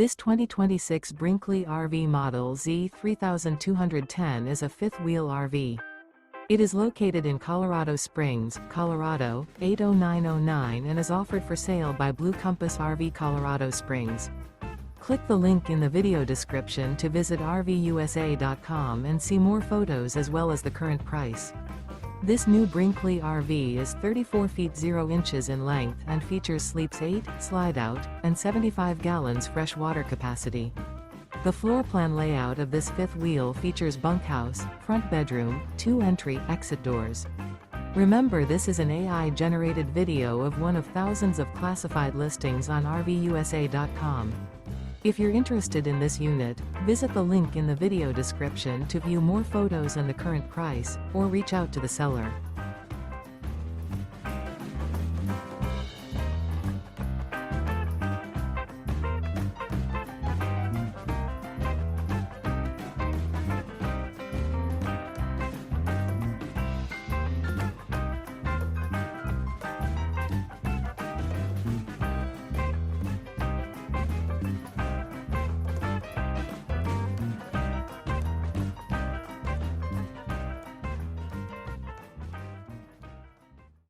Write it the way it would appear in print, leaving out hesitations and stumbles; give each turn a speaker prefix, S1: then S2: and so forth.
S1: This 2026 Brinkley RV Model Z 3210 is a fifth-wheel RV. It is located in Colorado Springs, Colorado, 80909 and is offered for sale by Blue Compass RV Colorado Springs. Click the link in the video description to visit RVUSA.com and see more photos as well as the current price. This new Brinkley RV is 34 feet 0 inches in length and features sleeps 8, slide-out, and 75 gallons fresh water capacity. The floor plan layout of this fifth wheel features bunkhouse, front bedroom, 2 entry/exit doors. Remember, this is an AI-generated video of one of thousands of classified listings on RVUSA.com. If you're interested in this unit, visit the link in the video description to view more photos and the current price, or reach out to the seller.